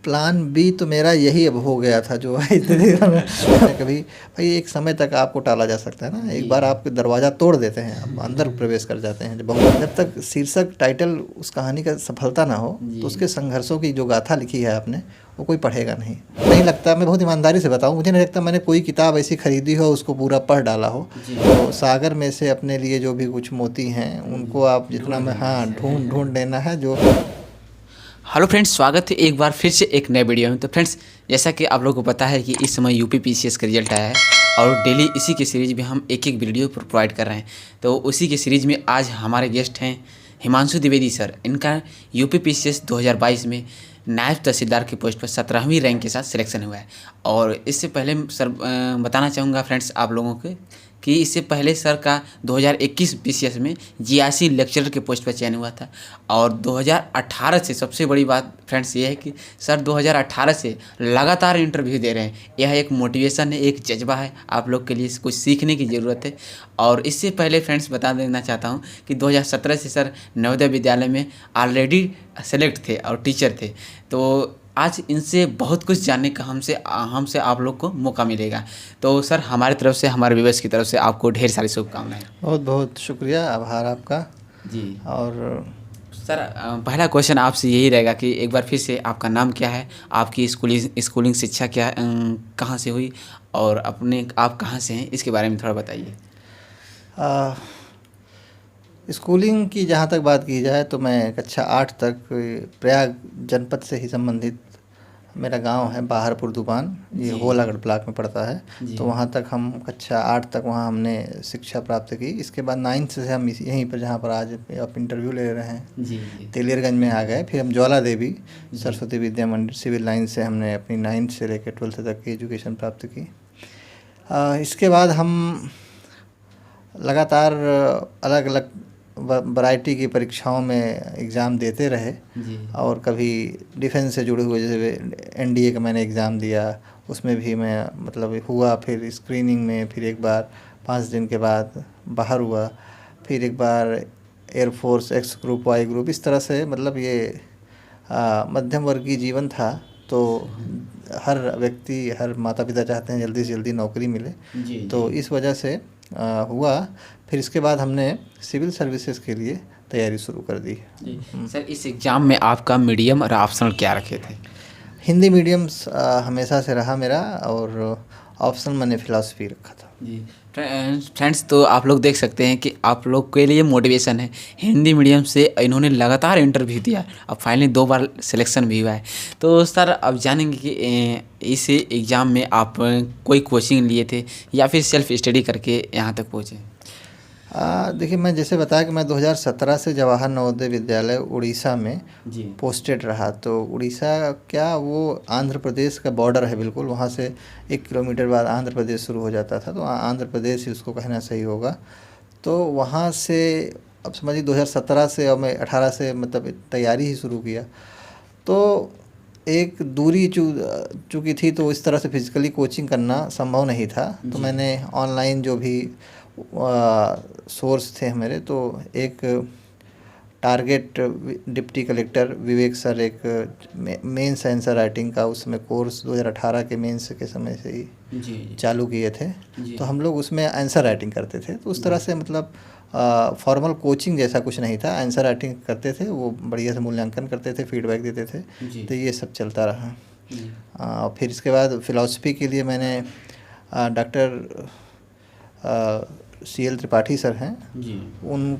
Plan B तो मेरा यही अब हो गया था जो इतने देर में कभी भाई एक समय तक आपको टाला जा सकता है ना, एक बार आप दरवाज़ा तोड़ देते हैं, आप अंदर प्रवेश कर जाते हैं। जब तक शीर्षक टाइटल उस कहानी का सफलता ना हो तो उसके संघर्षों की जो गाथा लिखी है आपने वो कोई पढ़ेगा नहीं लगता। मैं बहुत ईमानदारी से बताऊं, मुझे नहीं लगता मैंने कोई किताब ऐसी खरीदी हो उसको पूरा पढ़ डाला हो। तो सागर में से अपने लिए जो भी कुछ मोती हैं उनको आप जितना में ढूंढ लेना है जो। हेलो फ्रेंड्स, स्वागत है एक बार फिर से एक नए वीडियो में। तो फ्रेंड्स, जैसा कि आप लोगों को पता है कि इस समय यूपी पीसीएस का रिजल्ट आया है और डेली इसी के सीरीज़ में हम एक वीडियो प्रोवाइड कर रहे हैं। तो उसी के सीरीज़ में आज हमारे गेस्ट हैं हिमांशु द्विवेदी सर। इनका यूपी पीसीएस 2022 में नायब तहसीलदार की पोस्ट पर 17वीं रैंक के साथ सिलेक्शन हुआ है। और इससे पहले सर बताना चाहूँगा फ्रेंड्स आप लोगों को कि इससे पहले सर का 2021 पीसीएस में जीआईसी लेक्चरर के पोस्ट पर चयन हुआ था। और 2018 से सबसे बड़ी बात फ्रेंड्स ये है कि सर 2018 से लगातार इंटरव्यू दे रहे हैं। यह एक मोटिवेशन है, एक जज्बा है, आप लोग के लिए कुछ सीखने की ज़रूरत है। और इससे पहले फ्रेंड्स बता देना चाहता हूँ कि 2017 से सर नवोदय विद्यालय में ऑलरेडी सेलेक्ट थे और टीचर थे। तो आज इनसे बहुत कुछ जानने का हमसे आप लोग को मौका मिलेगा। तो सर हमारी तरफ से, हमारे व्यूअर्स की तरफ से आपको ढेर सारी शुभकामनाएं। बहुत बहुत शुक्रिया, आभार आपका जी। और सर पहला क्वेश्चन आपसे यही रहेगा कि एक बार फिर से आपका नाम क्या है, आपकी स्कूलिंग शिक्षा क्या कहाँ से हुई और आप कहाँ से हैं, इसके बारे में थोड़ा बताइए। स्कूलिंग की जहाँ तक बात की जाए तो मैं कक्षा 8 तक प्रयाग जनपद से ही संबंधित, मेरा गांव है बाहरपुर दुबान, ये होलागढ़ ब्लॉक में पड़ता है। तो वहाँ तक हम कक्षा 8 तक वहाँ हमने शिक्षा प्राप्त की। इसके बाद 9th से हम यहीं पर, जहाँ पर आज आप इंटरव्यू ले रहे हैं, तेलियरगंज में आ गए। फिर हम ज्वाला देवी सरस्वती विद्या मंदिर सिविल लाइन से हमने अपनी 9th से लेकर 12th तक की एजुकेशन प्राप्त की। इसके बाद हम लगातार अलग अलग वैरायटी की परीक्षाओं में एग्ज़ाम देते रहे और कभी डिफेंस से जुड़े हुए, जैसे एनडीए का मैंने एग्ज़ाम दिया, उसमें भी मैं मतलब हुआ। फिर स्क्रीनिंग में फिर एक बार 5 दिन के बाद बाहर हुआ, फिर एक बार air force X group Y group, इस तरह से मतलब ये मध्यम वर्गीय जीवन था। तो हर व्यक्ति, हर माता पिता चाहते हैं जल्दी से जल्दी नौकरी मिले, तो इस वजह से हुआ। फिर इसके बाद हमने सिविल सर्विसेज के लिए तैयारी शुरू कर दी। सर इस एग्ज़ाम में आपका मीडियम और ऑप्शनल क्या रखे थे? हिंदी मीडियम हमेशा से रहा मेरा, और ऑप्शनल मैंने फिलॉसफी रखा था। जी फ्रेंड्स, तो आप लोग देख सकते हैं कि आप लोग के लिए मोटिवेशन है। हिंदी मीडियम से इन्होंने लगातार इंटरव्यू दिया, अब फाइनली 2 बार सिलेक्शन भी हुआ है। तो सर अब जानेंगे कि इस एग्ज़ाम में आप कोई कोचिंग लिए थे या फिर सेल्फ स्टडी करके यहाँ तक पहुँचे? देखिए, मैं जैसे बताया कि मैं 2017 से जवाहर नवोदय विद्यालय उड़ीसा में पोस्टेड रहा। तो उड़ीसा क्या, वो आंध्र प्रदेश का बॉर्डर है बिल्कुल, वहाँ से 1 किलोमीटर बाद आंध्र प्रदेश शुरू हो जाता था। तो आंध्र प्रदेश ही उसको कहना सही होगा। तो वहाँ से अब समझिए 2017 से और मैं 18 से मतलब तैयारी ही शुरू किया। तो एक दूरी चूँकि थी, तो इस तरह से फिज़िकली कोचिंग करना संभव नहीं था। तो मैंने ऑनलाइन जो भी सोर्स थे मेरे, तो एक टारगेट डिप्टी कलेक्टर विवेक सर, एक मेंस आंसर राइटिंग का उसमें कोर्स 2018 के मेंस के समय से ही चालू किए थे। तो हम लोग उसमें आंसर राइटिंग करते थे। तो उस तरह से मतलब फॉर्मल कोचिंग जैसा कुछ नहीं था, आंसर राइटिंग करते थे, वो बढ़िया से मूल्यांकन करते थे, फीडबैक देते थे। तो ये सब चलता रहा। फिर इसके बाद फ़िलासफ़ी के लिए मैंने डॉक्टर CL त्रिपाठी सर हैं,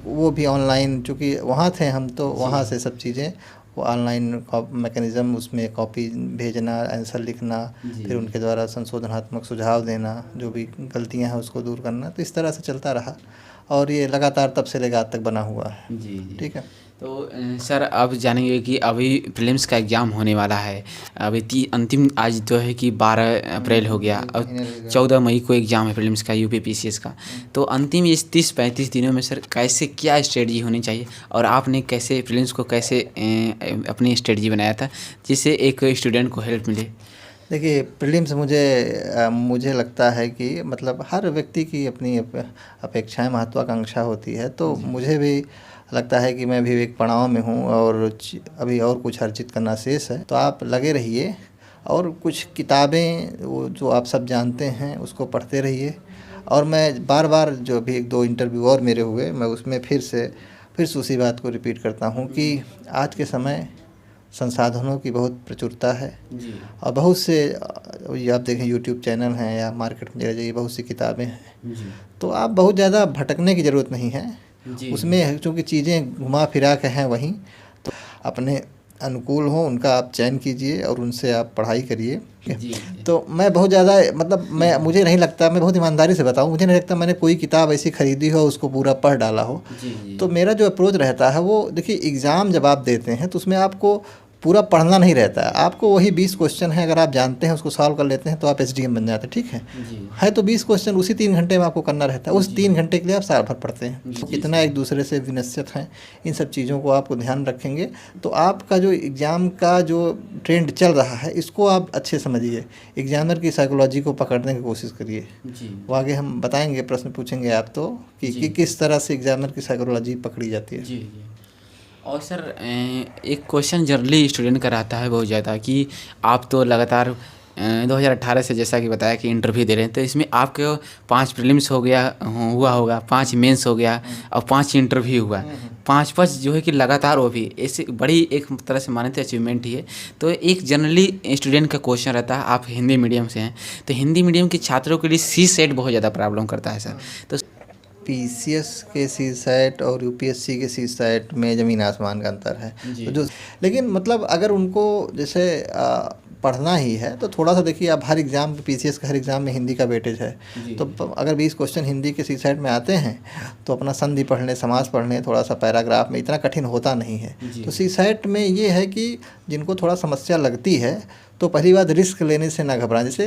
वो भी ऑनलाइन, चूँकि वहाँ थे हम, तो वहाँ से सब चीज़ें, वो ऑनलाइन मैकेनिज़्म, उसमें कॉपी भेजना, आंसर लिखना, फिर उनके द्वारा संशोधनात्मक सुझाव देना, जो भी गलतियाँ हैं उसको दूर करना। तो इस तरह से चलता रहा और ये लगातार तब से लेकर आज तक बना हुआ है। ठीक है। तो सर अब जानेंगे कि अभी प्रीलिम्स का एग्ज़ाम होने वाला है। अभी अंतिम आज जो है कि 12 अप्रैल हो गया, अब 14 मई को एग्ज़ाम है प्रीलिम्स का, यूपी पीसीएस का। तो अंतिम इस 30-35 दिनों में सर कैसे, क्या स्ट्रेटजी होनी चाहिए और आपने कैसे प्रीलिम्स को कैसे अपनी स्ट्रेटजी बनाया था जिससे एक स्टूडेंट को हेल्प मिले? देखिए, प्रीलिम्स मुझे लगता है कि मतलब हर व्यक्ति की अपनी अपेक्षाएं, महत्वाकांक्षा होती है। तो मुझे भी लगता है कि मैं भी एक पड़ाव में हूँ और अभी और कुछ अर्जित करना शेष है। तो आप लगे रहिए और कुछ किताबें वो जो आप सब जानते हैं उसको पढ़ते रहिए। और मैं बार बार जो अभी 1-2 इंटरव्यू और मेरे हुए, मैं उसमें फिर से उसी बात को रिपीट करता हूँ कि आज के समय संसाधनों की बहुत प्रचुरता है और बहुत से आप देखें यूट्यूब चैनल हैं या मार्केट में जाइए, बहुत सी किताबें हैं। तो आप बहुत ज़्यादा भटकने की ज़रूरत नहीं है उसमें, क्योंकि चीज़ें घुमा फिरा के हैं वहीं। तो अपने अनुकूल हो उनका आप चयन कीजिए और उनसे आप पढ़ाई करिए। तो मैं बहुत ज़्यादा मतलब मुझे नहीं लगता, मैं बहुत ईमानदारी से बताऊं, मुझे नहीं लगता मैंने कोई किताब ऐसी खरीदी हो उसको पूरा पढ़ डाला हो। तो मेरा जो अप्रोच रहता है वो, देखिए एग्ज़ाम जब आप देते हैं तो उसमें आपको पूरा पढ़ना नहीं रहता है। आपको वही 20 क्वेश्चन है, अगर आप जानते हैं उसको सॉल्व कर लेते हैं तो आप एसडीएम बन जाते हैं। ठीक है तो 20 क्वेश्चन उसी 3 घंटे में आपको करना रहता है। उस 3 घंटे के लिए आप साल भर पढ़ते हैं। तो कितना एक दूसरे से विनिश्चित हैं, इन सब चीज़ों को आपको ध्यान रखेंगे तो आपका जो एग्ज़ाम का जो ट्रेंड चल रहा है इसको आप अच्छे समझिए। एग्जामिनर की साइकोलॉजी को पकड़ने की कोशिश करिए। वो आगे हम बताएंगे, प्रश्न पूछेंगे आप तो कि किस तरह से एग्जामिनर की साइकोलॉजी पकड़ी जाती है। और सर एक क्वेश्चन जनरली स्टूडेंट का रहता है बहुत ज़्यादा कि आप तो लगातार 2018 से जैसा कि बताया कि इंटरव्यू दे रहे हैं, तो इसमें आपके 5 प्रीलिम्स हुआ होगा, 5 मेंस हो गया और 5 इंटरव्यू हुआ, 5 जो है कि लगातार, वो भी ऐसी बड़ी एक तरह से माने तो अचीवमेंट ही है। तो एक जनरली स्टूडेंट का क्वेश्चन रहता है, आप हिंदी मीडियम से हैं तो हिंदी मीडियम के छात्रों के लिए सी सेट बहुत ज़्यादा प्रॉब्लम करता है सर। तो पीसीएस के सी सेट और यूपीएससी के सी सेट में ज़मीन आसमान का अंतर है। तो जो लेकिन मतलब अगर उनको जैसे पढ़ना ही है तो थोड़ा सा देखिए, आप हर एग्ज़ाम पीसीएस का हर एग्ज़ाम में हिंदी का वेटेज है। तो अगर 20 क्वेश्चन हिंदी के सी सेट में आते हैं तो अपना संधि पढ़ लें, समास पढ़ लें, थोड़ा सा पैराग्राफ में, इतना कठिन होता नहीं है। तो सी सेट में ये है कि जिनको थोड़ा समस्या लगती है तो पहली बात रिस्क लेने से ना घबराएं। जैसे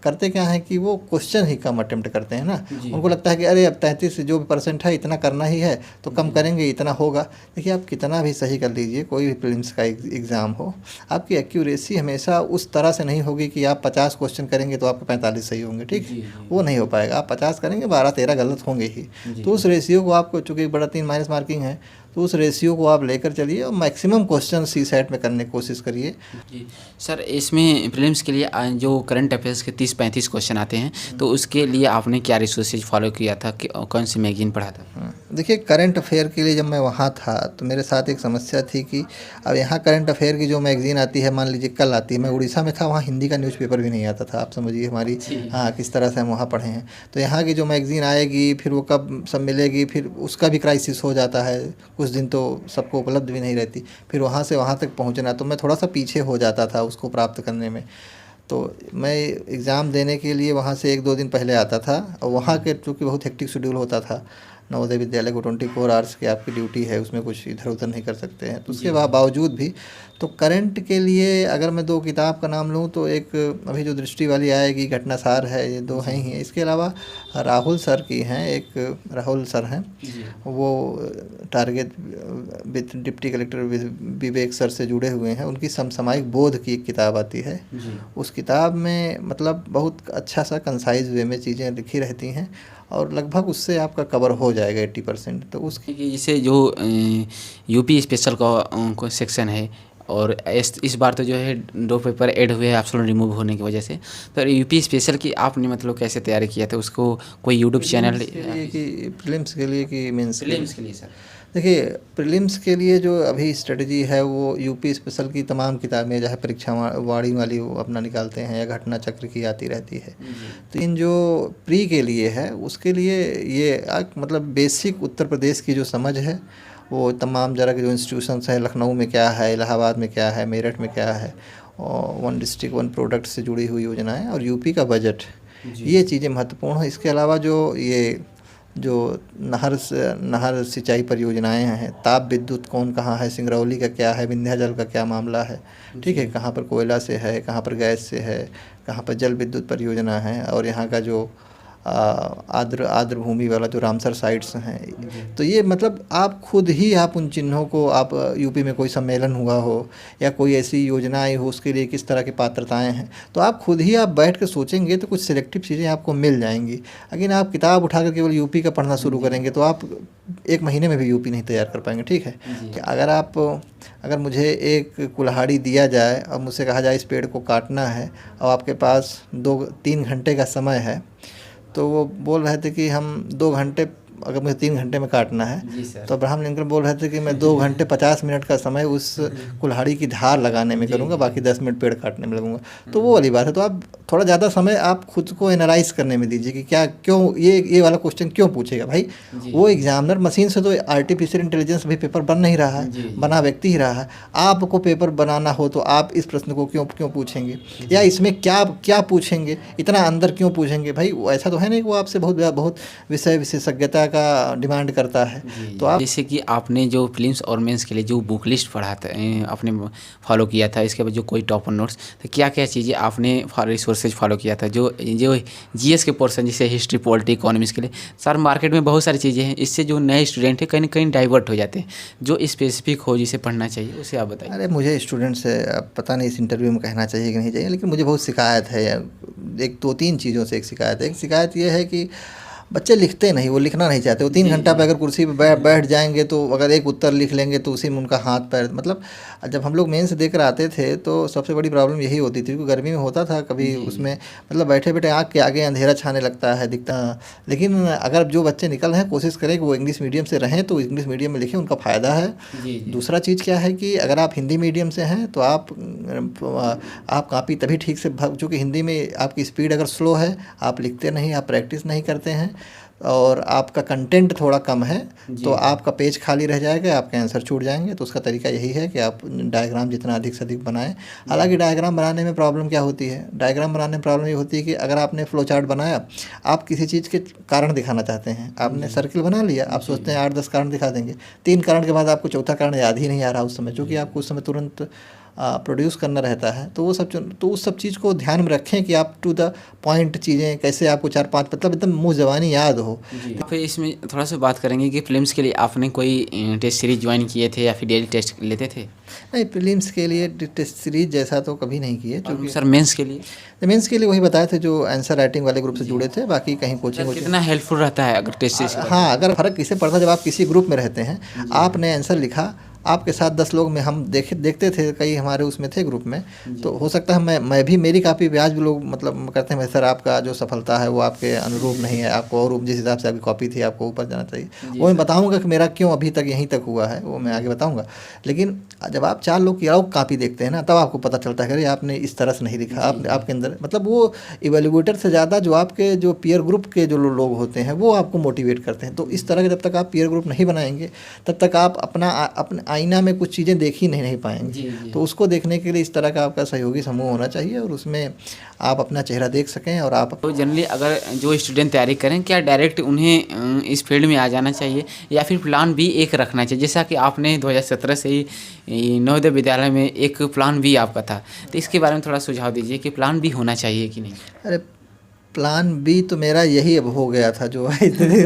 करते क्या है कि वो क्वेश्चन ही कम अटेम्प्ट करते हैं ना, उनको लगता है कि अरे अब 33 जो भी % है इतना करना ही है तो कम करेंगे इतना होगा। देखिए आप कितना भी सही कर लीजिए, कोई भी प्रीलिम्स का एग्ज़ाम हो, आपकी एक्यूरेसी हमेशा उस तरह से नहीं होगी कि आप 50 क्वेश्चन करेंगे तो आपके 45 सही होंगे। ठीक, वो नहीं हो पाएगा। आप 50 करेंगे 12-13 गलत होंगे ही। तो उस रेशियो को आपको, चूँकि बड़ा 3 माइनस मार्किंग है, तो उस रेशियो को आप लेकर चलिए और मैक्सिमम क्वेश्चन सी सेट में करने की कोशिश करिए। जी सर, इसमें प्रीलिम्स के लिए जो करंट अफेयर्स के 30-35 क्वेश्चन आते हैं तो उसके लिए आपने क्या रिसोर्सेज फॉलो किया था, कि कौन सी मैगजीन पढ़ा था? देखिए करंट अफेयर के लिए जब मैं वहाँ था तो मेरे साथ एक समस्या थी कि अब यहाँ करंट अफेयर की जो मैगजीन आती है, मान लीजिए कल आती है, मैं उड़ीसा में था, वहाँ हिंदी का न्यूज़पेपर भी नहीं आता था। आप समझिए हमारी किस तरह से हम वहाँ पढ़े हैं। तो यहाँ की जो मैगजीन आएगी फिर वो कब सब मिलेगी, फिर उसका भी क्राइसिस हो जाता है। कुछ दिन तो सबको उपलब्ध भी नहीं रहती, फिर वहाँ से वहाँ तक पहुँचना, तो मैं थोड़ा सा पीछे हो जाता था उसको प्राप्त करने में। तो मैं एग्ज़ाम देने के लिए वहाँ से 1-2 दिन पहले आता था और वहाँ के चूँकि बहुत हेक्टिक शेड्यूल होता था, नवोदय विद्यालय को 24 आवर्स की आपकी ड्यूटी है, उसमें कुछ इधर उधर नहीं कर सकते हैं। तो उसके बावजूद भी तो करंट के लिए अगर मैं 2 किताब का नाम लूँ तो एक अभी जो दृष्टि वाली आएगी, घटनासार है, ये 2 हैं ही हैं। इसके अलावा राहुल सर की हैं, एक राहुल सर हैं, वो टारगेट डिप्टी कलेक्टर विवेक सर से जुड़े हुए हैं। उनकी समसामयिक बोध की एक किताब आती है। उस किताब में मतलब बहुत अच्छा सा कंसाइज वे में चीज़ें लिखी रहती हैं और लगभग उससे आपका कवर हो जाएगा 80%। तो उसकी जैसे जो यूपी स्पेशल का सेक्शन है और इस बार तो जो है 2 पेपर ऐड हुए हैं ऑप्शन रिमूव होने की वजह से, तो यूपी स्पेशल की आपने मतलब कैसे तैयारी किया था? उसको कोई यूट्यूब चैनल प्रीलिम्स के लिए कि मेंस प्रीलिम्स के लिए? सर देखिए प्रीलिम्स के लिए जो अभी स्ट्रेटजी है वो यूपी स्पेशल की तमाम किताबें, चाहे परीक्षा वाणी वाली वो अपना निकालते हैं या घटना चक्र की आती रहती है। तो इन जो प्री के लिए है उसके लिए ये मतलब बेसिक उत्तर प्रदेश की जो समझ है वो तमाम जगह के जो इंस्टीट्यूशंस हैं, लखनऊ में क्या है, इलाहाबाद में क्या है, मेरठ में क्या है, और 1 डिस्ट्रिक्ट 1 प्रोडक्ट से जुड़ी हुई योजनाएं और यूपी का बजट, ये चीज़ें महत्वपूर्ण हैं। इसके अलावा जो नहर सिंचाई परियोजनाएं हैं, ताप विद्युत कौन कहाँ है, सिंगरौली का क्या है, विंध्याचल का क्या मामला है, ठीक है, कहाँ पर कोयला से है, कहाँ पर गैस से है, कहाँ पर जल विद्युत परियोजना है, और यहाँ का जो आर्द्र भूमि वाला जो रामसर साइट्स हैं। तो ये मतलब आप खुद ही आप उन चिन्हों को, आप यूपी में कोई सम्मेलन हुआ हो या कोई ऐसी योजना आई हो उसके लिए किस तरह की पात्रताएं हैं, तो आप खुद ही आप बैठ कर सोचेंगे तो कुछ सिलेक्टिव चीज़ें आपको मिल जाएंगी। अगर आप किताब उठाकर केवल यूपी का पढ़ना शुरू करेंगे तो आप 1 महीने में भी यूपी नहीं तैयार कर पाएंगे। ठीक है, अगर मुझे एक कुल्हाड़ी दिया जाए और मुझसे कहा जाए इस पेड़ को काटना है और आपके पास 2-3 घंटे का समय है, तो वो बोल रहे थे कि हम 2 घंटे, अगर मुझे 3 घंटे में काटना है तो अब्राहम लिंकन बोल रहे थे कि मैं 2 घंटे 50 मिनट का समय उस कुल्हाड़ी की धार लगाने में करूँगा, बाकी 10 मिनट पेड़ काटने में लगूंगा। तो वो वाली बात है। तो आप थोड़ा ज़्यादा समय आप खुद को एनालाइज करने में दीजिए कि क्या, क्यों ये वाला क्वेश्चन क्यों पूछेगा भाई। वो एग्जामिनर मशीन से तो आर्टिफिशियल इंटेलिजेंस भी पेपर बन नहीं रहा है, बना व्यक्ति ही रहा है। आपको पेपर बनाना हो तो आप इस प्रश्न को क्यों पूछेंगे, या इसमें क्या पूछेंगे, इतना अंदर क्यों पूछेंगे भाई। ऐसा तो है नहीं, वो आपसे बहुत विषय विशेषज्ञता का डिमांड करता है। तो आप जैसे कि आपने जो प्रीलिम्स और मेंस के लिए जो बुक लिस्ट पढ़ा था, आपने फॉलो किया था, इसके बाद जो कोई टॉपर नोट्स, तो क्या क्या चीज़ें आपने रिसोर्सेज फॉलो किया था जो जीएस के पोर्सन जैसे हिस्ट्री, पॉलिटी, इकोनॉमिक्स के लिए। सर मार्केट में बहुत सारी चीज़ें हैं, इससे जो नए स्टूडेंट हैं कहीं ना कहीं डाइवर्ट हो जाते हैं। जो स्पेसिफिक हो जिसे पढ़ना चाहिए उसे आप बताइए। अरे मुझे स्टूडेंट से पता नहीं इस इंटरव्यू में कहना चाहिए कि नहीं चाहिए, लेकिन मुझे बहुत शिकायत है, 1-2-3 चीज़ों से। एक शिकायत ये है कि बच्चे लिखते नहीं, वो लिखना नहीं चाहते। वो 3 घंटा पे अगर कुर्सी पे बैठ जाएंगे तो अगर एक उत्तर लिख लेंगे तो उसी में उनका हाथ पैर, मतलब जब हम लोग मेंस देकर आते थे तो सबसे बड़ी प्रॉब्लम यही होती थी कि गर्मी में होता था कभी उसमें, मतलब बैठे बैठे आँख के आगे अंधेरा छाने लगता है, दिखता। लेकिन अगर जो बच्चे निकल रहे हैं कोशिश करें कि वो इंग्लिश मीडियम से रहें तो इंग्लिश मीडियम में लिखें, उनका फ़ायदा है। दूसरा चीज़ क्या है कि अगर आप हिंदी मीडियम से हैं तो आप कापी तभी ठीक से, चूँकि हिंदी में आपकी स्पीड अगर स्लो है, आप लिखते नहीं, आप प्रैक्टिस नहीं करते हैं और आपका कंटेंट थोड़ा कम है, तो आपका पेज खाली रह जाएगा, आपके आंसर छूट जाएंगे। तो उसका तरीका यही है कि आप डायग्राम जितना अधिक से अधिक बनाएं। हालांकि डायग्राम बनाने में प्रॉब्लम क्या होती है, डायग्राम बनाने में प्रॉब्लम ये होती है कि अगर आपने फ्लो चार्ट बनाया, आप किसी चीज़ के कारण दिखाना चाहते हैं, आपने सर्किल बना लिया, आप सोचते हैं 8-10 कारण दिखा देंगे, 3 कारण के बाद आपको चौथा कारण याद ही नहीं आ रहा उस समय, क्योंकि आपको उस समय तुरंत प्रोड्यूस करना रहता है। तो उस सब चीज़ को ध्यान में रखें कि आप टू द पॉइंट चीज़ें कैसे आपको 4-5 मतलब एकदम मुँह ज़बानी याद हो। फिर इसमें थोड़ा सा बात करेंगे कि फिल्म्स के लिए आपने कोई टेस्ट सीरीज ज्वाइन किए थे या फिर डेली टेस्ट लेते थे? नहीं, प्रीलिम्स के लिए टेस्ट सीरीज जैसा तो कभी नहीं किए। क्योंकि सर मेंस के लिए वही बताए थे जो आंसर राइटिंग वाले ग्रुप से जुड़े थे, बाकी कहीं कोचिंग। कितना हेल्पफुल रहता है अगर टेस्ट सीरीज? हाँ, अगर फ़र्क किसे पड़ता है, जब आप किसी ग्रुप में रहते हैं, आपने आंसर लिखा, आपके साथ 10 लोग में हम देखते थे, कई हमारे उसमें थे ग्रुप में, तो हो सकता है मैं भी, मेरी काफ़ी ब्याज भी लोग मतलब करते हैं सर आपका जो सफलता है वो आपके अनुरूप नहीं है, आपको और जिस हिसाब से आपकी कॉपी थी आपको ऊपर जाना चाहिए। वो मैं बताऊंगा कि मेरा क्यों अभी तक यहीं तक हुआ है, वो मैं आगे बताऊंगा। लेकिन जब आप 4 लोग की और कॉपी देखते हैं ना, तब आपको पता चलता है कि आपने इस तरह से नहीं लिखा, आपके अंदर मतलब वो इवेल्युएटर से ज़्यादा जो आपके जो पीयर ग्रुप के जो लोग होते हैं वो आपको मोटिवेट करते हैं। तो इस तरह के जब तक आप पीयर ग्रुप नहीं बनाएंगे तब तक आप अपने आईना में कुछ चीज़ें देख ही नहीं पाएंगे। तो उसको देखने के लिए इस तरह का आपका सहयोगी समूह होना चाहिए और उसमें आप अपना चेहरा देख सकें। और आप तो जनरली अगर जो स्टूडेंट तैयारी करें, क्या डायरेक्ट उन्हें इस फील्ड में आ जाना चाहिए या फिर प्लान बी एक रखना चाहिए? जैसा कि आपने 2017 से ही नवोदय विद्यालय में एक प्लान बी आपका था, तो इसके बारे में थोड़ा सुझाव दीजिए कि प्लान बी होना चाहिए कि नहीं? अरे प्लान बी तो मेरा यही अब हो गया था, जो स्थिति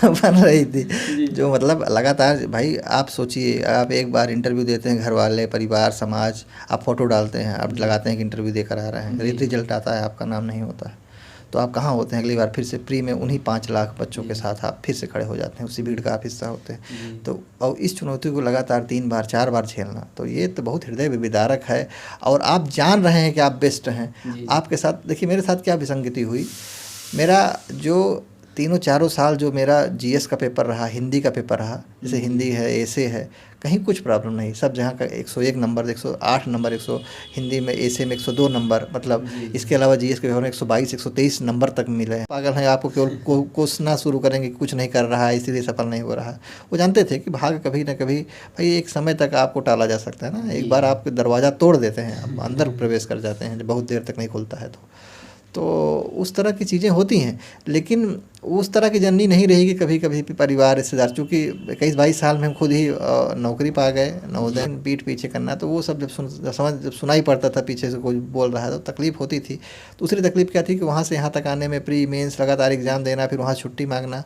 बन रही थी, जो मतलब लगातार। भाई आप सोचिए, आप एक बार इंटरव्यू देते हैं, घर वाले, परिवार, समाज, आप फ़ोटो डालते हैं, आप लगाते हैं कि इंटरव्यू देकर आ रहे हैं, रिजल्ट आता है, आपका नाम नहीं होता है, तो आप कहाँ होते हैं? अगली बार फिर से प्री में उन्हीं 5 लाख बच्चों के साथ आप फिर से खड़े हो जाते हैं, उसी भीड़ का आप हिस्सा होते हैं। तो और इस चुनौती को लगातार 3 बार 4 बार झेलना, तो ये तो बहुत हृदय विदारक है। और आप जान रहे हैं कि आप बेस्ट हैं। आपके साथ देखिए, मेरे साथ क्या विसंगति हुई, मेरा जो 3-4 साल जो मेरा जीएस का पेपर रहा, हिंदी का पेपर रहा, जैसे हिंदी है, एसे है, कहीं कुछ प्रॉब्लम नहीं, सब जहाँ का 101 नंबर, 108 नंबर, 100 हिंदी में, एसे में 102 नंबर, मतलब इसके अलावा जीएस के पेपर में 122, 123 नंबर तक मिले हैं। पागल हैं, आपको केवल कोसना शुरू करेंगे, कुछ नहीं कर रहा है इसीलिए सफल नहीं हो रहा है। वो जानते थे कि भाग्य कभी ना कभी भाई एक समय तक आपको टाला जा सकता है ना, एक बार आपके दरवाज़ा तोड़ देते हैं, आप अंदर प्रवेश कर जाते हैं, बहुत देर तक नहीं खुलता है तो उस तरह की चीज़ें होती हैं। लेकिन उस तरह की जर्नी नहीं रहेगी कभी कभी परिवार रिश्तेदार, चूँकि 21-22 साल में हम खुद ही नौकरी पा गए, नवोदय पीठ पीछे करना, तो वो सब जब सुनाई पड़ता था पीछे से कोई बोल रहा है तो तकलीफ़ होती थी। दूसरी तकलीफ़ क्या थी कि वहाँ से यहाँ तक आने में प्री मेंस लगातार एग्ज़ाम देना, फिर वहाँ छुट्टी मांगना,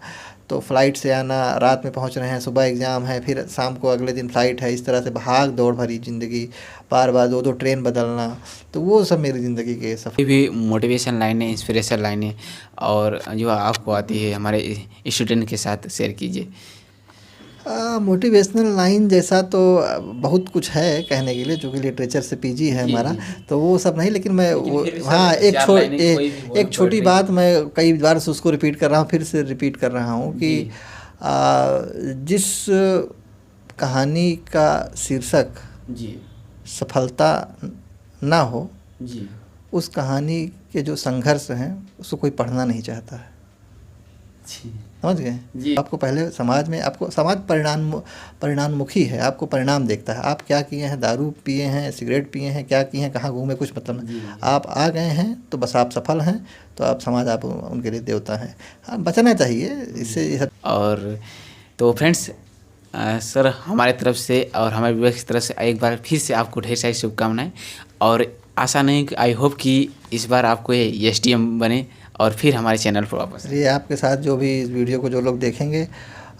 तो फ़्लाइट से आना, रात में पहुँच रहे हैं, सुबह एग्ज़ाम है, फिर शाम को अगले दिन फ़्लाइट है, इस तरह से भाग दौड़ भरी ज़िंदगी, बार बार 2-2 ट्रेन बदलना, तो वो सब मेरी ज़िंदगी के सफ़र। भी मोटिवेशन लाइनें, इंस्पिरेशन लाइनें और जो आपको आती है हमारे स्टूडेंट के साथ शेयर कीजिए। मोटिवेशनल लाइन जैसा तो बहुत कुछ है कहने के लिए, जो कि लिटरेचर से पीजी है हमारा, तो वो सब नहीं, लेकिन मैं वो हाँ एक छोटी बात मैं कई बार से उसको रिपीट कर रहा हूँ, फिर से रिपीट कर रहा हूँ कि जिस कहानी का शीर्षक जी सफलता ना हो, जी, उस कहानी के जो संघर्ष हैं उसको कोई पढ़ना नहीं चाहता है। समझ गए? आपको पहले समाज में, आपको समाज परिणाममुखी है, आपको परिणाम देखता है, आप क्या किए हैं, दारू पिए हैं, सिगरेट पिए हैं, क्या किए हैं, कहाँ घूमे, कुछ मतलब नहीं। आप आ गए हैं तो बस आप सफल हैं, तो आप समाज आप उनके लिए देवता हैं। हाँ, बचना चाहिए इससे ये सब। और तो फ्रेंड्स सर हमारे तरफ से और हमारे व्यूअर्स की तरफ से एक बार फिर से आपको ढेर सारी शुभकामनाएं, और आशा नहीं कि आई होप कि इस बार आपको ये SDM बने और फिर हमारे चैनल पर वापस। ये आपके साथ जो भी इस वीडियो को जो लोग देखेंगे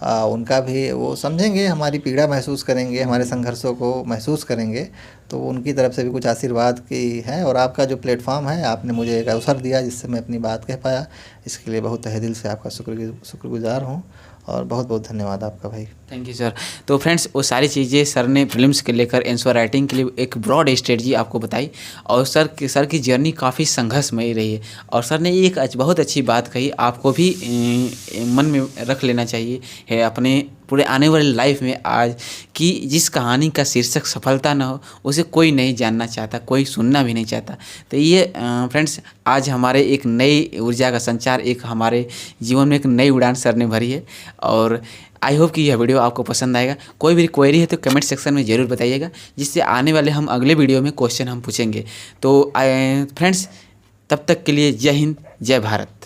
उनका भी वो समझेंगे, हमारी पीड़ा महसूस करेंगे, हमारे संघर्षों को महसूस करेंगे, तो उनकी तरफ से भी कुछ आशीर्वाद की है। और आपका जो प्लेटफॉर्म है, आपने मुझे एक अवसर दिया जिससे मैं अपनी बात कह पाया, इसके लिए बहुत तहे दिल से आपका शुक्रगुजार हूँ, और बहुत बहुत धन्यवाद आपका भाई। Thank you sir. तो फ्रेंड्स वो सारी चीज़ें सर ने प्रीलिम्स के लेकर आंसर राइटिंग के लिए एक ब्रॉड स्ट्रेटजी आपको बताई, और सर की जर्नी काफ़ी संघर्षमयी रही है, और सर ने एक बहुत अच्छी बात कही, आपको भी मन में रख लेना चाहिए है अपने पूरे आने वाले लाइफ में आज, कि जिस कहानी का शीर्षक सफलता ना हो उसे कोई नहीं जानना चाहता, कोई सुनना भी नहीं चाहता। तो ये फ्रेंड्स आज हमारे एक नई ऊर्जा का संचार, एक हमारे जीवन में एक नई उड़ान सर ने भरी है, और आई होप कि यह वीडियो आपको पसंद आएगा। कोई भी क्वेरी है तो कमेंट सेक्शन में ज़रूर बताइएगा, जिससे आने वाले हम अगले वीडियो में क्वेश्चन हम पूछेंगे। तो फ्रेंड्स तब तक के लिए जय हिंद, जय भारत।